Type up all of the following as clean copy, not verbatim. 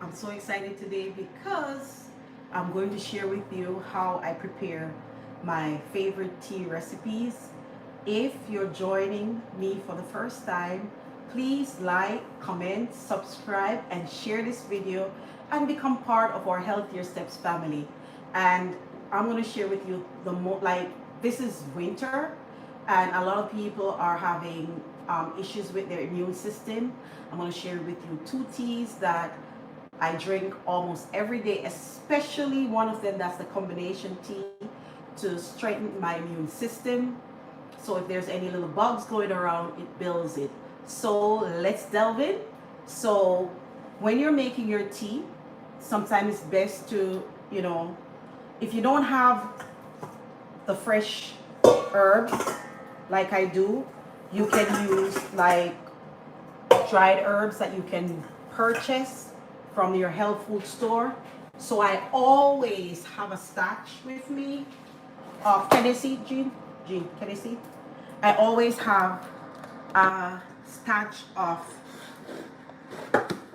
I'm so excited today because I'm going to share with you how I prepare my favorite tea recipes. If you're joining me for the first time, please like, comment, subscribe, and share this video and become part of our Healthier Steps family. And I'm going to share with you this is winter, and a lot of people are having issues with their immune system. I'm going to share with you two teas that I drink almost every day, especially one of them that's the combination tea to strengthen my immune system. So if there's any little bugs going around, it builds it. So let's delve in. So when you're making your tea, sometimes it's best to, if you don't have the fresh herbs like I do, you can use like dried herbs that you can purchase from your health food store. So I always have a stash with me of Tennessee, Jean, Tennessee. I always have a stash of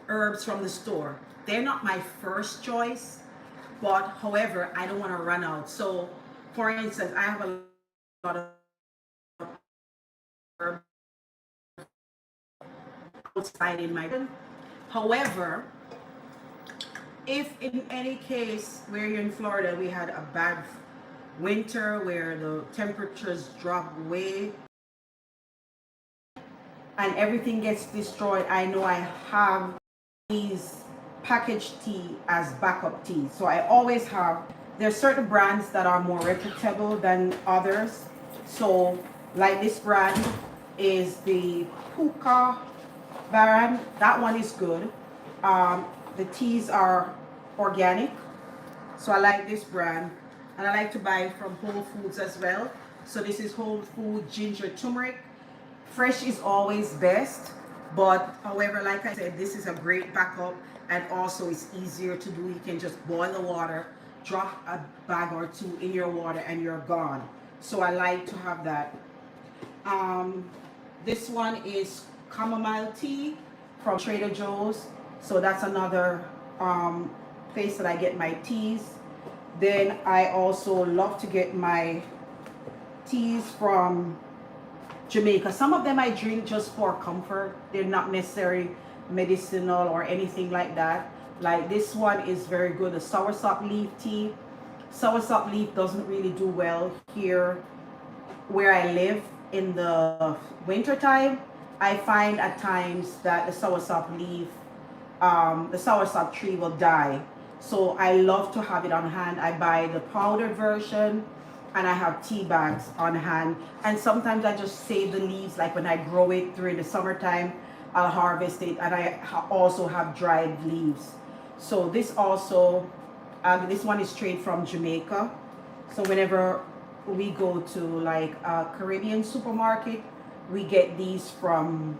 herbs from the store. They're not my first choice, but however, I don't want to run out. So, for instance, I have a lot of herbs outside in my garden. However, if in any case where you're in Florida, we had a bad winter where the temperatures drop way and everything gets destroyed, I know I have these packaged tea as backup tea. So I always have, there's certain brands that are more reputable than others. So like this brand is the Puka brand. That one is good. The teas are organic. So I like this brand. And I like to buy from Whole Foods as well. So this is Whole Food Ginger Turmeric. Fresh is always best, but however, like I said, this is a great backup, and also it's easier to do. You can just boil the water, drop a bag or two in your water, and you're gone. So I like to have that. This one is chamomile tea from Trader Joe's. So that's another place that I get my teas. Then I also love to get my teas from Jamaica. Some of them I drink just for comfort. They're not necessarily medicinal or anything like that. Like this one is very good, the soursop leaf tea. Soursop leaf doesn't really do well here where I live in the winter time. I find at times that the soursop leaf, the soursop tree will die. So I love to have it on hand. I buy the powdered version and I have tea bags on hand. And sometimes I just save the leaves, like when I grow it during the summertime, I'll harvest it, and I also have dried leaves. So this also, this one is straight from Jamaica. So whenever we go to like a Caribbean supermarket, we get these from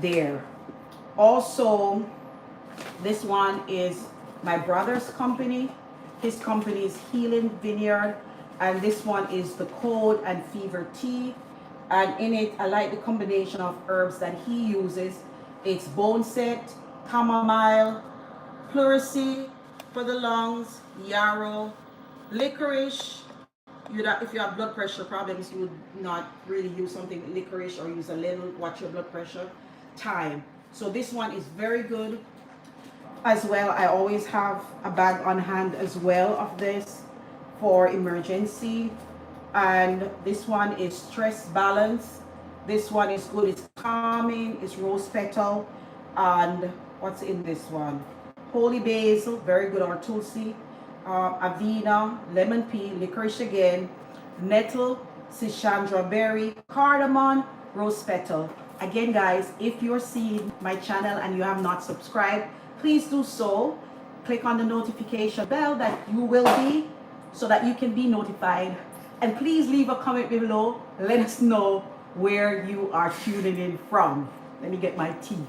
there. Also, this one is my brother's company. His company is Healing Vineyard, and this one is the cold and fever tea. And in it, I like the combination of herbs that he uses. It's bone set, chamomile, pleurisy for the lungs, yarrow, licorice. If you have blood pressure problems, you would not really use something licorice, or use a little, watch your blood pressure, thyme. So this one is very good as well. I always have a bag on hand as well of this for emergency. And this one is stress balance. This one is good, it's calming, it's rose petal. And what's in this one? Holy basil, very good, or tulsi, avena, lemon pea, licorice again, nettle, schisandra berry, cardamom, rose petal. Again guys, if you're seeing my channel and you have not subscribed, please do so. Click on the notification bell that you will be, so that you can be notified. And please leave a comment below. Let us know where you are tuning in from. Let me get my tea.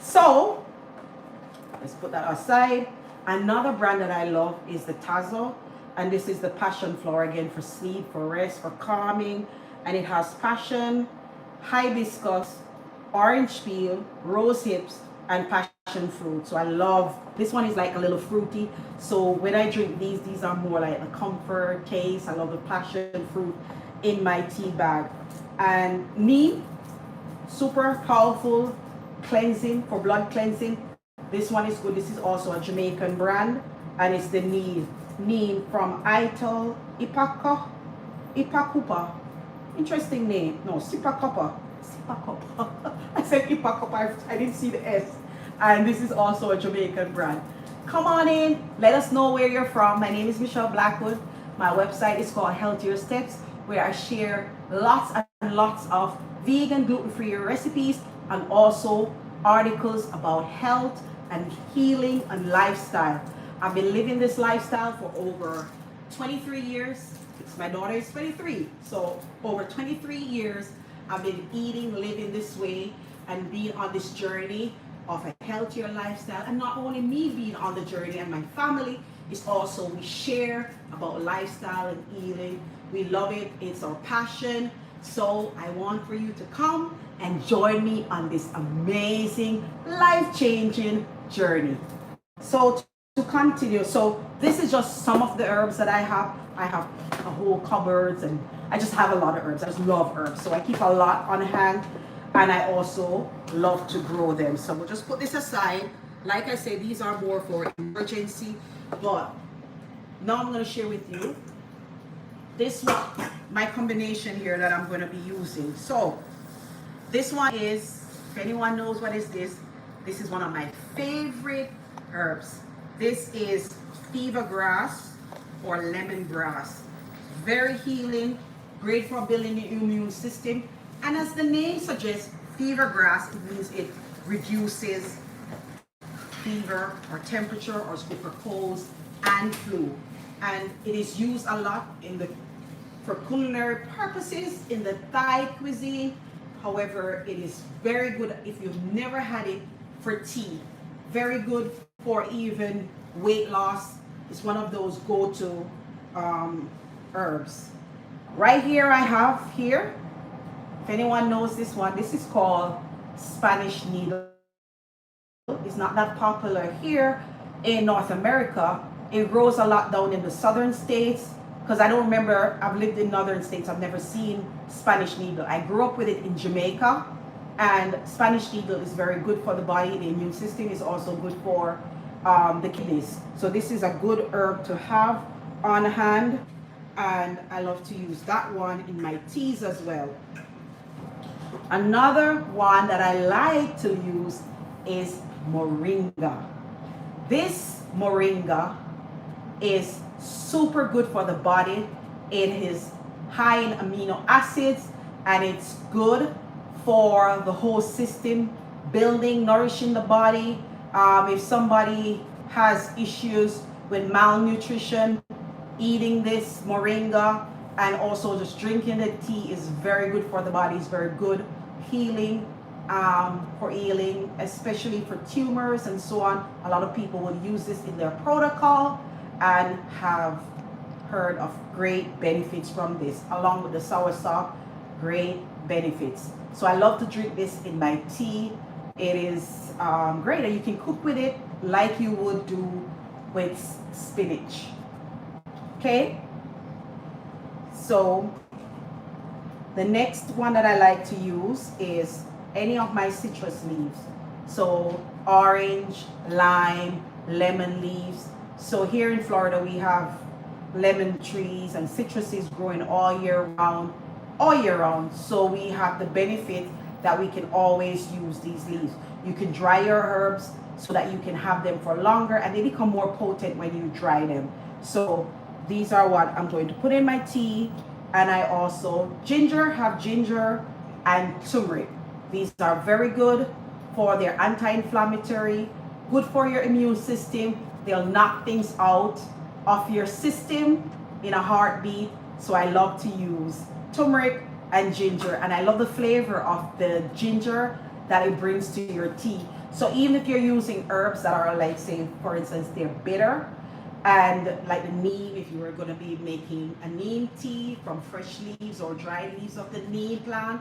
So let's put that aside. Another brand that I love is the Tazo, and this is the passion flower, again for sleep, for rest, for calming. And it has passion, hibiscus, orange peel, rose hips, and passion fruit. So I love, this one is like a little fruity. So when I drink these are more like a comfort taste. I love the passion fruit in my tea bag. And neem, super powerful cleansing, for blood cleansing. This one is good. This is also a Jamaican brand, and it's the neem from Ital Ipakupa. Interesting name. No, Sipakopa. I said Ipakopa. I didn't see the S. And this is also a Jamaican brand. Come on in. Let us know where you're from. My name is Michelle Blackwood. My website is called Healthier Steps, where I share lots and lots of vegan, gluten-free recipes and also articles about health and healing and lifestyle. I've been living this lifestyle for over 23 years. My daughter is 23. So over 23 years, I've been eating, living this way, and being on this journey of a healthier lifestyle. And not only me being on the journey and my family, it's also we share about lifestyle and eating. We love it. It's our passion. So I want for you to come and join me on this amazing, life-changing journey. So to continue, so this is just some of the herbs that I have. I have a whole cupboards, and I just have a lot of herbs. I just love herbs. So I keep a lot on hand, and I also love to grow them. So we'll just put this aside. Like I said, these are more for emergency, but now I'm going to share with you this one, my combination here that I'm going to be using. So this one is, if anyone knows what is this is one of my favorite herbs. This is fever grass or lemongrass. Very healing, great for building the immune system. And as the name suggests, fever grass, it means it reduces fever or temperature, or it's good for colds and flu. And it is used a lot for culinary purposes in the Thai cuisine. However, it is very good if you've never had it for tea. Very good for even weight loss. It's one of those go-to herbs. Right here I have here, if anyone knows this one, this is called Spanish needle. It's not that popular here in North America. It grows a lot down in the southern states, because I don't remember, I've lived in northern states, I've never seen Spanish needle. I grew up with it in Jamaica, and Spanish needle is very good for the body. The immune system is also good for the kidneys. So this is a good herb to have on hand, and I love to use that one in my teas as well. Another one that I like to use is moringa. This moringa is super good for the body. It is high in amino acids, and it's good for the whole system, building, nourishing the body. If somebody has issues with malnutrition, eating this moringa and also just drinking the tea is very good for the body. It's very good healing, for healing, especially for tumors and so on. A lot of people will use this in their protocol and have heard of great benefits from this, along with the soursop, great benefits. So I love to drink this in my tea. It is great, and you can cook with it like you would do with spinach. Okay, so the next one that I like to use is any of my citrus leaves. So orange, lime, lemon leaves. So here in Florida we have lemon trees and citruses growing all year round. So we have the benefit that we can always use these leaves. You can dry your herbs so that you can have them for longer, and they become more potent when you dry them. So these are what I'm going to put in my tea. And I also have ginger and turmeric. These are very good for their anti-inflammatory, good for your immune system. They'll knock things out of your system in a heartbeat. So I love to use turmeric and ginger, and I love the flavor of the ginger that it brings to your tea. So even if you're using herbs that are, like, say for instance, they're bitter, and like the neem, if you were going to be making a neem tea from fresh leaves or dried leaves of the neem plant,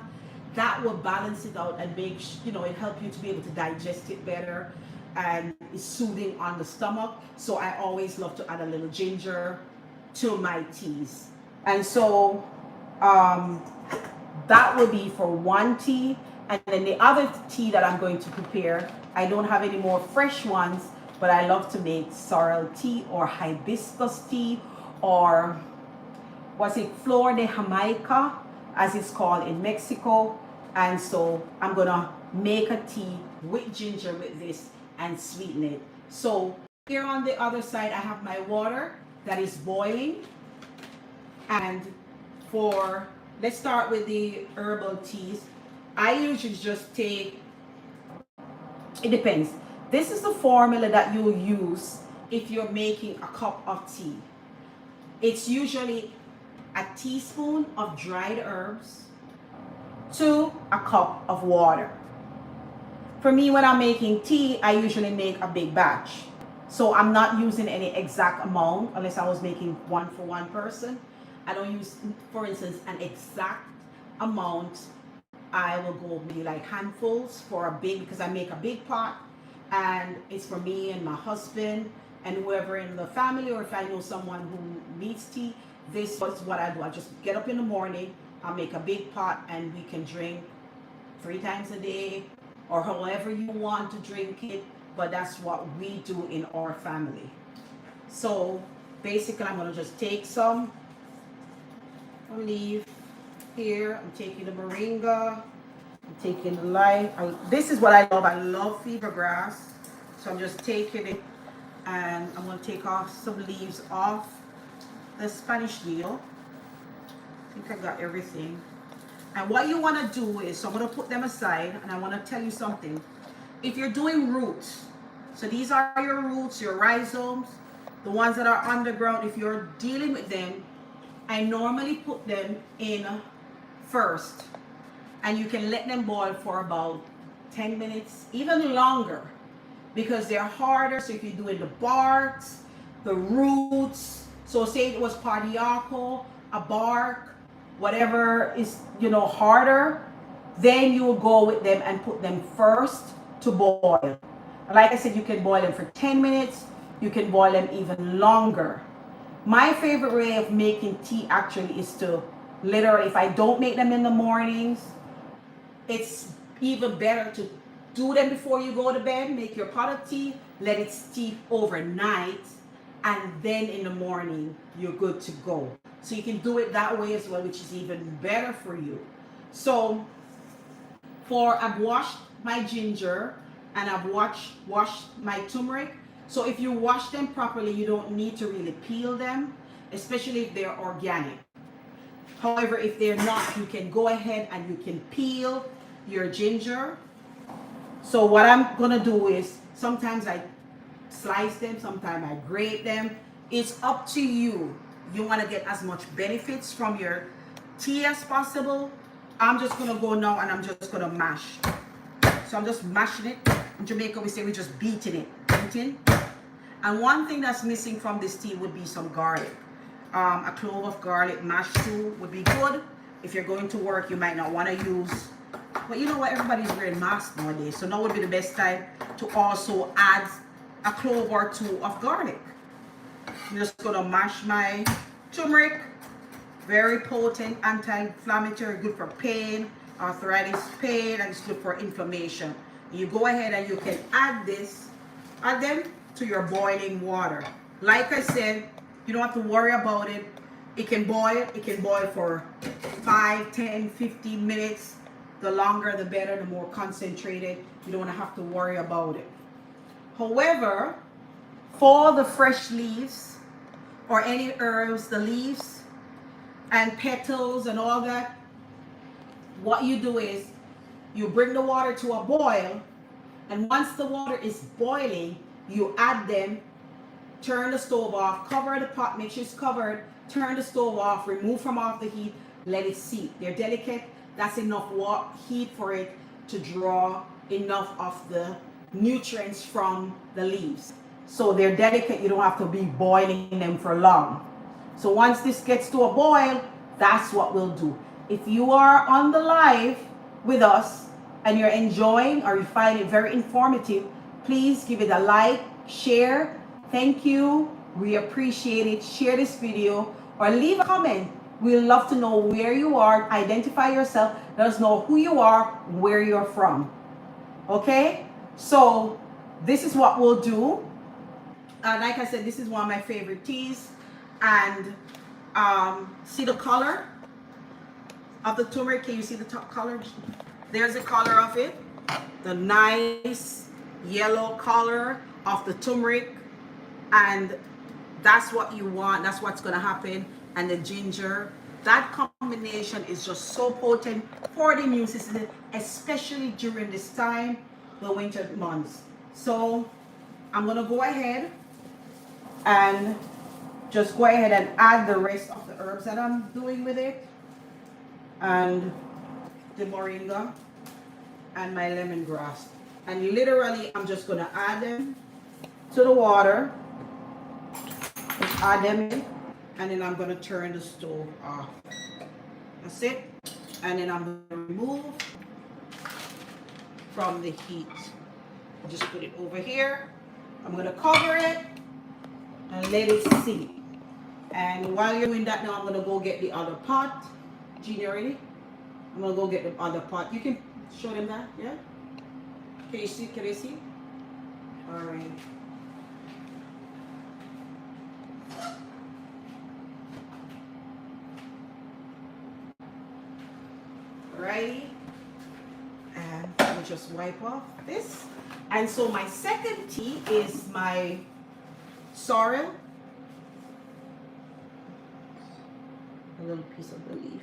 that will balance it out and make, it help you to be able to digest it better, and it's soothing on the stomach. So I always love to add a little ginger to my teas. And so that will be for one tea. And then the other tea that I'm going to prepare, I don't have any more fresh ones, but I love to make sorrel tea or hibiscus tea, or what's it, flor de Jamaica, as it's called in Mexico. And so I'm gonna make a tea with ginger with this and sweeten it. So here on the other side, I have my water that is boiling. And let's start with the herbal teas. I usually just take, it depends. This is the formula that you will use if you're making a cup of tea. It's usually a teaspoon of dried herbs to a cup of water. For me, when I'm making tea, I usually make a big batch. So I'm not using any exact amount unless I was making one for one person. I don't use, for instance, an exact amount. I will go maybe like handfuls for a big, because I make a big pot and it's for me and my husband and whoever in the family, or if I know someone who needs tea. This is what I do. I just get up in the morning, I'll make a big pot, and we can drink 3 times a day or however you want to drink it, but that's what we do in our family. So basically I'm going to just take some leaf here. I'm taking the moringa, I'm taking the lime. This is what I love. I love fever grass. So I'm just taking it, and I'm going to take off some leaves off the Spanish deal. I think I got everything. And what you want to do is, so I'm going to put them aside, and I want to tell you something. If you're doing roots, so these are your roots, your rhizomes, the ones that are underground, if you're dealing with them, I normally put them in first, and you can let them boil for about 10 minutes, even longer, because they're harder. So if you're doing the barks, the roots, so say it was pardiaco, a bark, whatever is, harder, then you will go with them and put them first to boil. Like I said, you can boil them for 10 minutes, you can boil them even longer. My favorite way of making tea actually is to literally, if I don't make them in the mornings, it's even better to do them before you go to bed. Make your pot of tea, let it steep overnight, and then in the morning you're good to go. So you can do it that way as well, which is even better for you. So I've washed my ginger and I've washed my turmeric. So if you wash them properly, you don't need to really peel them, especially if they're organic. However, if they're not, you can go ahead and you can peel your ginger. So what I'm gonna do is, sometimes I slice them, sometimes I grate them. It's up to you. You want to get as much benefits from your tea as possible. I'm just gonna go now and I'm just gonna mash. So I'm just mashing it. In Jamaica we say we're just beating it. And one thing that's missing from this tea would be some garlic. A clove of garlic mashed too would be good. If you're going to work, you might not want to use, but you know what, everybody's wearing masks nowadays, so now would be the best time to also add a clove or 2 of garlic. I'm just gonna mash my turmeric. Very potent, anti-inflammatory, good for pain, arthritis, pain, and it's good for inflammation. You go ahead and you can add them to your boiling water. Like I said, you don't have to worry about it. It can boil for 5, 10, 15 minutes. The longer the better, the more concentrated. You don't have to worry about it. However, for the fresh leaves or any herbs, the leaves and petals and all that, what you do is you bring the water to a boil, and once the water is boiling, you add them, turn the stove off, cover the pot, make sure it's covered, turn the stove off, remove from off the heat, let it seep. They're delicate. That's enough heat for it to draw enough of the nutrients from the leaves. So they're delicate. You don't have to be boiling them for long. So once this gets to a boil, that's what we'll do. If you are on the live, with us and you're enjoying or you find it very informative, please give it a like, share. Thank you. We appreciate it. Share this video or leave a comment. We'd love to know where you are. Identify yourself. Let us know who you are, where you're from. Okay? So this is what we'll do. Like I said, this is one of my favorite teas. And see the color of the turmeric? Can you see the top color? There's the color of it. The nice yellow color of the turmeric. And that's what you want. That's what's going to happen. And the ginger. That combination is just so potent for the immune system, especially during this time, the winter months. So I'm going to go ahead and just go ahead and add the rest of the herbs that I'm doing with it. And the moringa and my lemongrass. And literally, I'm just going to add them to the water. Just add them in. And then I'm going to turn the stove off. That's it. And then I'm going to remove from the heat. Just put it over here. I'm going to cover it and let it sit. And while you're doing that now, I'm going to go get the other pot. Gina, you ready? I'm going to go get the other pot. You can show them that, yeah? Can you see? Can they see? All right. Righty. And we'll just wipe off this. And so my second tea is my sorrel. A little piece of the leaf.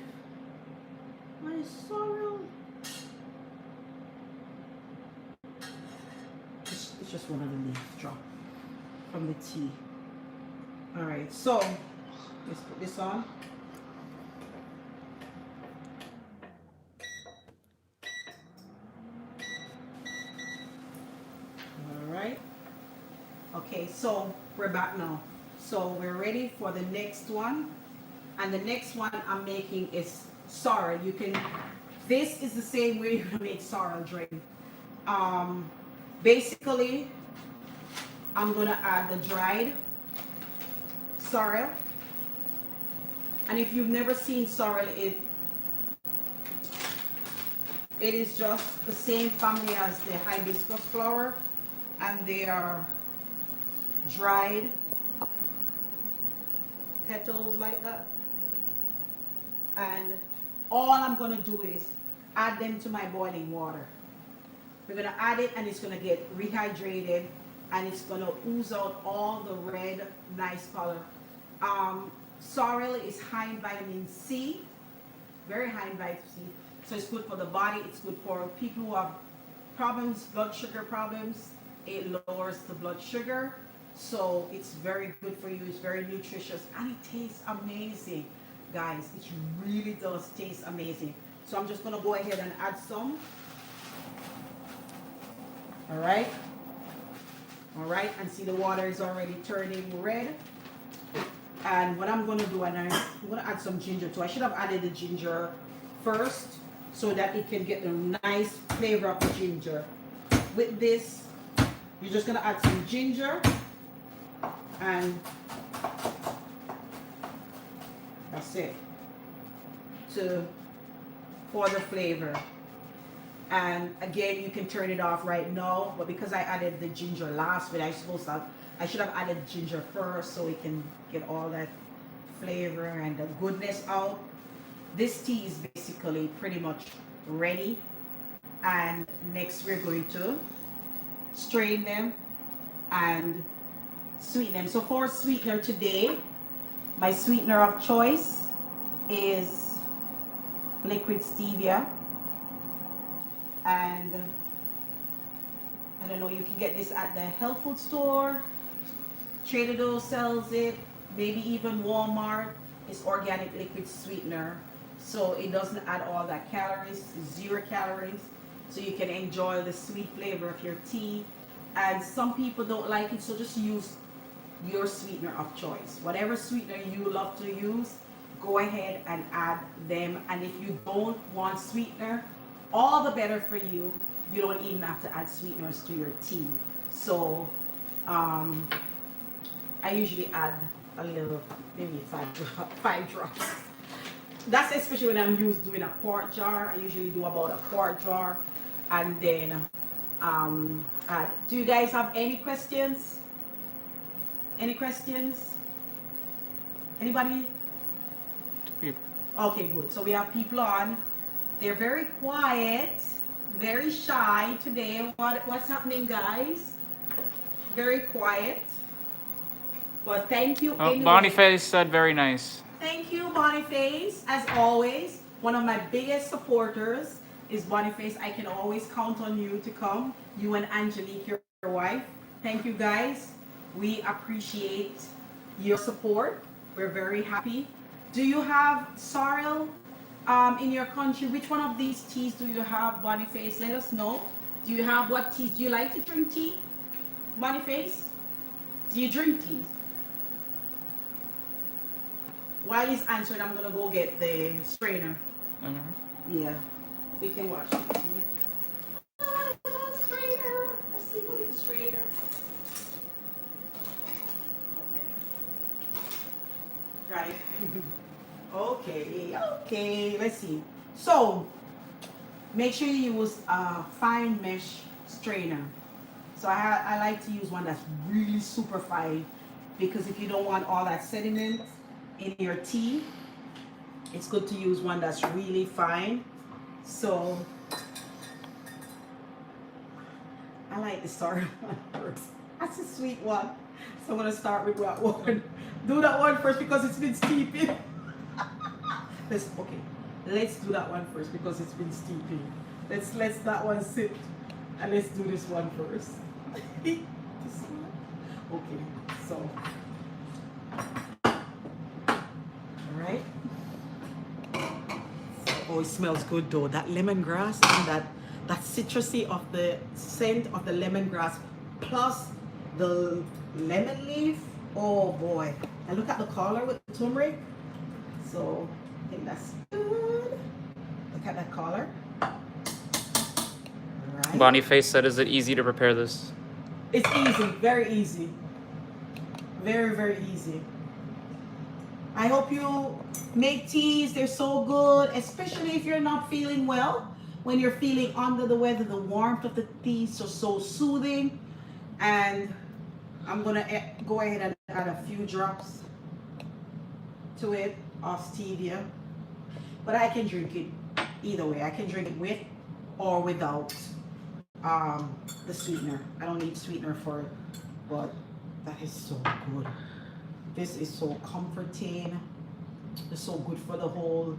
My sorrel. It's just one of the leaves drop from the tea. All right, so let's put this on. All right. Okay, so we're back now. So we're ready for the next one. And the next one I'm making is sorrel. You can, this is the same way you're gonna make sorrel drink. Basically, I'm gonna add the dried sorrel. And if you've never seen sorrel, it is just the same family as the hibiscus flower, and they are dried petals like that. And all I'm going to do is add them to my boiling water. We're going to add it and it's going to get rehydrated and it's going to ooze out all the red, nice color. Sorrel is high in vitamin C, very high in vitamin C. So it's good for the body. It's good for people who have problems, blood sugar problems. It lowers the blood sugar. So it's very good for you. It's very nutritious and it tastes amazing. Guys, it really does taste amazing. So I'm just going to go ahead and add some. All right. All right. And see the water is already turning red. And what I'm going to do, and I'm going to add some ginger too. I should have added the ginger first so that it can get the nice flavor of the ginger. With this, you're just going to add some ginger and that's it for the flavor. And again, you can turn it off right now, but because I added the ginger last, but I should have added ginger first so it can get all that flavor and the goodness out. This tea is basically pretty much ready. And next we're going to strain them and sweeten them. So for sweetener today, my sweetener of choice is liquid stevia. And I don't know, you can get this at the health food store. Trader Joe's sells it, maybe even Walmart. It's organic liquid sweetener. So it doesn't add all that calories, 0 calories. So you can enjoy the sweet flavor of your tea. And some people don't like it, so just use your sweetener of choice. Whatever sweetener you love to use, go ahead and add them. And if you don't want sweetener, all the better for you. You don't even have to add sweeteners to your tea. So I usually add a little, maybe five drops. That's especially when I'm doing a quart jar. I usually do about a quart jar, and then add. Do you guys have any questions? Any questions? Anybody? Okay, good. So we have people on. They're very quiet, very shy today. What's happening, guys? Very quiet. Well, thank you. Anyway. Boniface said very nice. Thank you, Boniface. As always, one of my biggest supporters is Boniface. I can always count on you to come. You and Angelique, your wife. Thank you, guys. We appreciate your support. We're very happy. Do you have sorrel in your country? Which one of these teas do you have, Boniface? Let us know. Do you have what teas? Do you like to drink tea, Boniface? Do you drink tea? While he's answering, I'm gonna go get the strainer. Yeah, you can watch the tea. Strainer. Let's see. Look at the strainer. Okay. Right. Okay. Let's see. So, make sure you use a fine mesh strainer. So I like to use one that's really super fine, because if you don't want all that sediment in your tea, it's good to use one that's really fine. So I like the sorrel one first. That's a sweet one. So I'm gonna start with that one. Do that one first because it's been steeping. Let's do that one first because it's been steeping. Let's that one sit, and let's do this one first. This one. Okay, so all right. Oh, it smells good though. That lemongrass and that citrusy of the scent of the lemongrass plus the lemon leaf. Oh boy! And look at the color with the turmeric. So I think that's good. Look at that color. Right. Boniface said, "Is it easy to prepare this?" It's easy, very easy, very, very easy. I hope you make teas. They're so good, especially if you're not feeling well. When you're feeling under the weather, the warmth of the teas are so soothing. And I'm gonna go ahead and add a few drops to it of stevia. But I can drink it either way. I can drink it with or without the sweetener. I don't need sweetener for it, but that is so good. This is so comforting. It's so good for the whole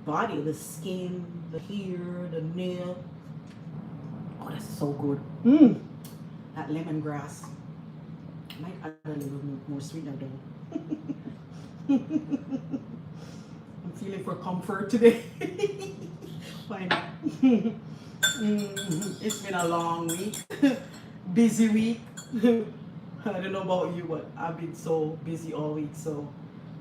body, the skin, the hair, the nail. Oh, that's so good. That lemongrass. I might add a little more sweetener though. I'm feeling for comfort today. Why not? It's been a long week. Busy week. I don't know about you, but I've been so busy all week. So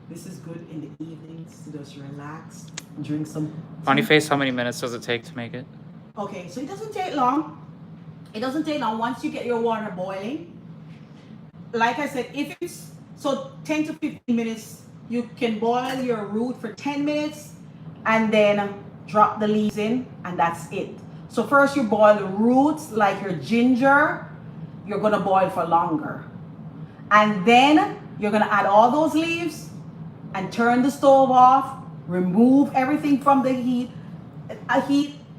this is good in the evenings to just relax, drink some tea. Boniface, how many minutes does it take to make it? Okay, so it doesn't take long. It doesn't take long once you get your water boiling. Like I said, if it's so 10 to 15 minutes, you can boil your root for 10 minutes and then drop the leaves in, and that's it. So first you boil the roots, like your ginger, you're gonna boil for longer. And then you're gonna add all those leaves and turn the stove off, remove everything from the heat,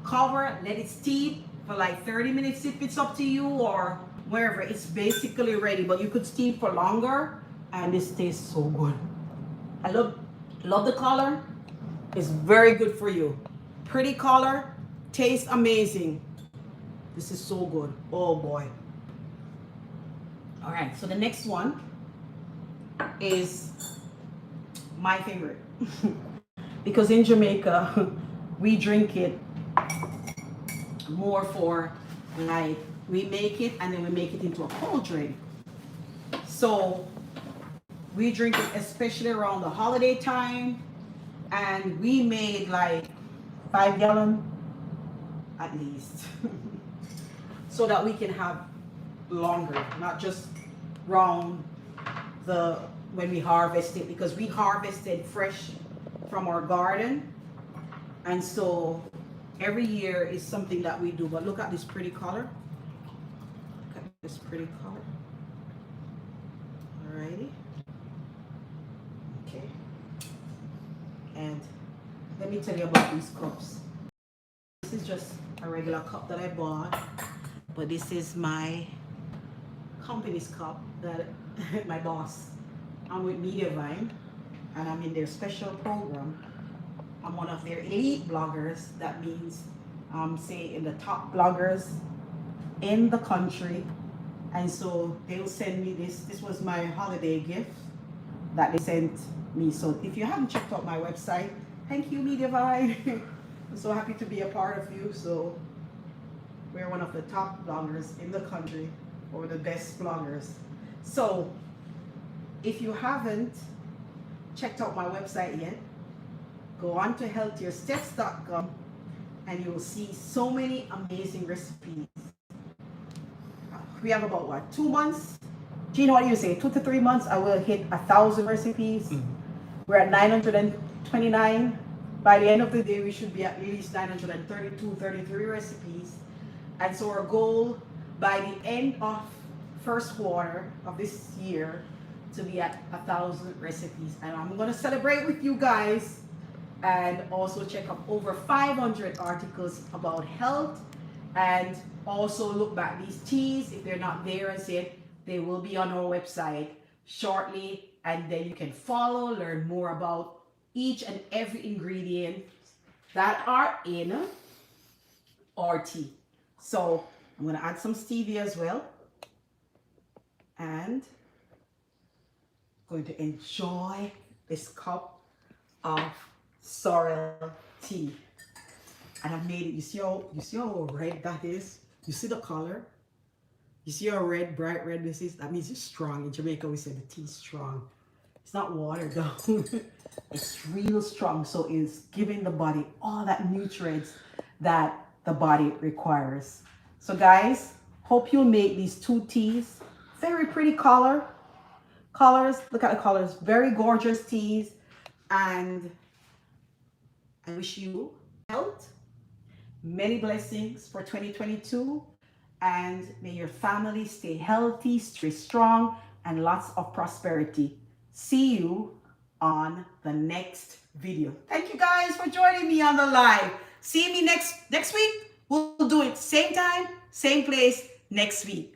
cover, let it steep for like 30 minutes if it's up to you, or wherever. It's basically ready, but you could steep for longer, and this tastes so good. I love the color. It's very good for you. Pretty color, tastes amazing. This is so good. Oh boy. All right, so the next one is my favorite. Because in Jamaica, we drink it more for, like, we make it and then we make it into a cold drink. So we drink it especially around the holiday time, and we made like 5 gallon at least. So that we can have longer, not just round the when we harvest it, because we harvested fresh from our garden, and so every year is something that we do. But look at this pretty color. Look at this pretty color. Alrighty. Okay. And let me tell you about these cups. This is just a regular cup that I bought, but this is my company's cup that my boss. I'm with Mediavine, and I'm in their special program. I'm one of their elite bloggers. That means say in the top bloggers in the country. And so they'll send me this. This was my holiday gift that they sent me. So if you haven't checked out my website, thank you, Mediavine. I'm so happy to be a part of you. So we're one of the top bloggers in the country, or the best bloggers. So if you haven't checked out my website yet, go on to healthiersteps.com and you'll see so many amazing recipes. We have about what, 2 months? Gina, what do you say? 2 to 3 months, I will hit 1,000 recipes. We're at 929. By the end of the day, we should be at least 932, 33 recipes. And so our goal by the end of first quarter of this year to be at 1,000 recipes. And I'm gonna celebrate with you guys, and also check out over 500 articles about health, and also look back these teas. If they're not there as yet, they will be on our website shortly, and then you can follow, learn more about each and every ingredient that are in our tea. So I'm going to add some stevia as well, and going to enjoy this cup of sorrel tea. And I've made it. You see how red that is? You see the color? You see how red, bright red this is? That means it's strong. In Jamaica, we say the tea is strong. It's not watered down. It's real strong. So it's giving the body all that nutrients that the body requires. So guys, hope you'll make these 2 teas. Very pretty colors. Look at the colors. Very gorgeous teas. And I wish you health, many blessings for 2022, and may your family stay healthy, stay strong, and lots of prosperity. See you on the next video. Thank you guys for joining me on the live. See me next week. We'll do it same time, same place next week.